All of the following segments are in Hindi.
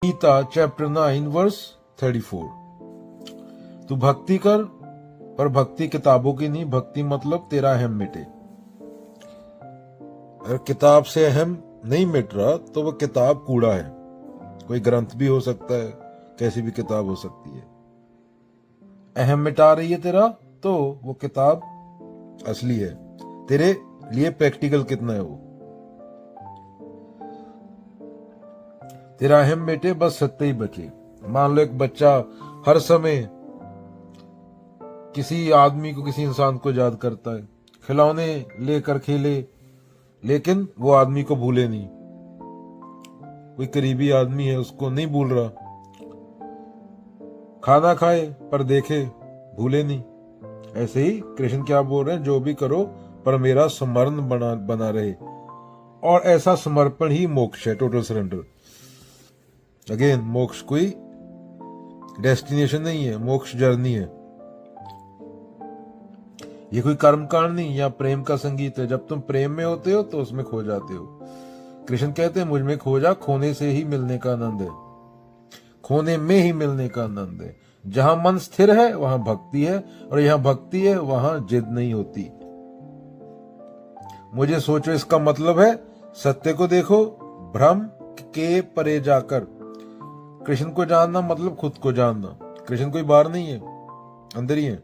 Gita chapter 9 verse 34। तू भक्ति कर, पर भक्ति किताबों की नहीं। भक्ति मतलब तेरा अहम मिटे। अगर किताब से अहम नहीं मिट रहा तो वह किताब कूड़ा है। कोई ग्रंथ भी हो सकता है, कैसी भी किताब हो सकती है। अहम मिटा रही है तेरा तो वो किताब असली है। तेरे लिए प्रैक्टिकल कितना है वो। तेरा अहम मिटे, बस सत्य ही बचे। मान लो एक बच्चा हर समय किसी आदमी को, किसी इंसान को याद करता है, खिलौने लेकर खेले लेकिन वो आदमी को भूले नहीं। कोई करीबी आदमी है उसको नहीं भूल रहा। खाना खाए पर देखे, भूले नहीं। ऐसे ही कृष्ण क्या बोल रहे हैं, जो भी करो पर मेरा स्मरण बना रहे। और ऐसा समर्पण ही मोक्ष है, टोटल सरेंडर। अगेन, मोक्ष कोई डेस्टिनेशन नहीं है, मोक्ष जर्नी है। ये कोई कर्मकांड नहीं या प्रेम का संगीत है। जब तुम प्रेम में होते हो तो उसमें खो जाते हो। कृष्ण कहते हैं मुझ में खो जा, खोने से ही मिलने का आनंद है। खोने में ही मिलने का आनंद है। जहां मन स्थिर है वहां भक्ति है, और यहां भक्ति है वहां जिद नहीं होती। मुझे सोचो, इसका मतलब है सत्य को देखो भ्रम के परे जाकर। कृष्ण को जानना मतलब खुद को जानना। कृष्ण कोई बाहर नहीं है, अंदर ही है।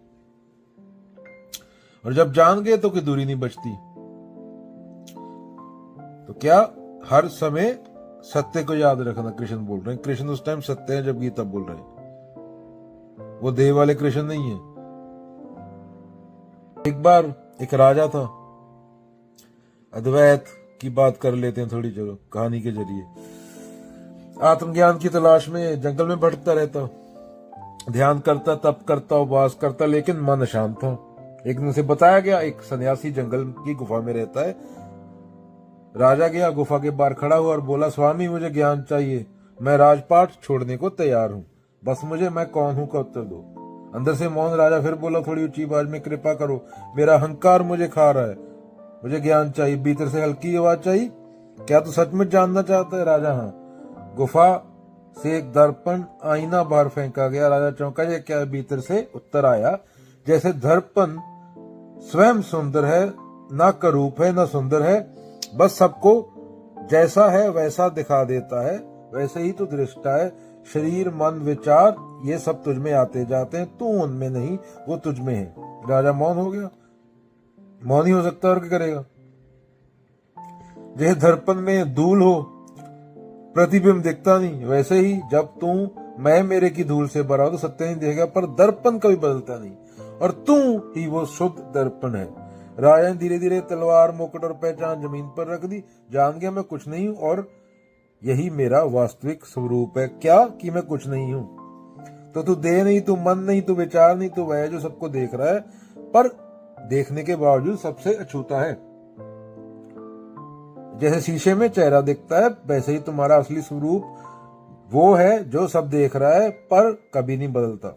और जब जान गए तो कोई दूरी नहीं बचती। तो क्या हर समय सत्य को याद रखना, कृष्ण बोल रहे हैं। कृष्ण उस टाइम सत्य है जब गीता बोल रहे हैं। वो देह वाले कृष्ण नहीं है। एक बार एक राजा था। अद्वैत की बात कर लेते हैं थोड़ी, चलो कहानी के जरिए। आत्मज्ञान की तलाश में जंगल में भटकता रहता, ध्यान करता, तप करता, उपवास करता, लेकिन मन अशांत था। एक दिन से बताया गया एक सन्यासी जंगल की गुफा में रहता है। राजा गया, गुफा के बाहर खड़ा हुआ और बोला, स्वामी मुझे ज्ञान चाहिए, मैं राजपाट छोड़ने को तैयार हूँ, बस मुझे मैं कौन हूँ का उत्तर दो। अंदर से मौन राजा फिर बोला थोड़ी ऊंची आवाज में, कृपा करो, मेरा अहंकार मुझे खा रहा है, मुझे ज्ञान चाहिए। भीतर से हल्की आवाज चाहिए, क्या तू सचमुच जानना चाहता है? राजा, हाँ। गुफा से एक दर्पण आईना बाहर फेंका गया। राजा चौंका, ये क्या? भीतर से उत्तर आया, जैसे दर्पण स्वयं सुंदर है, ना करूप है ना सुंदर है, बस सबको जैसा है वैसा दिखा देता है, वैसे ही तो दृष्टा है। शरीर मन विचार ये सब तुझ में आते जाते हैं, तू उनमें नहीं, वो तुझ में है। राजा मौन हो गया। मौन ही हो सकता है और क्या करेगा। जैसे दर्पण में धूल हो, प्रतिबिंब दिखता नहीं, वैसे ही जब तू मैं मेरे की धूल से भरा हो तो सत्य नहीं दिखेगा, पर दर्पण कभी बदलता नहीं, और तू ही वो शुद्ध दर्पण है। राजा ने धीरे धीरे तलवार, मुकुट और पहचान जमीन पर रख दी। जान गया मैं कुछ नहीं हूं, और यही मेरा वास्तविक स्वरूप है। क्या? कि मैं कुछ नहीं हूं। तो तू देह नहीं, तू मन नहीं, तू विचार नहीं, तू वह जो सबको देख रहा है, पर देखने के बावजूद सबसे अछूता है। जैसे शीशे में चेहरा दिखता है, वैसे ही तुम्हारा असली स्वरूप वो है जो सब देख रहा है पर कभी नहीं बदलता।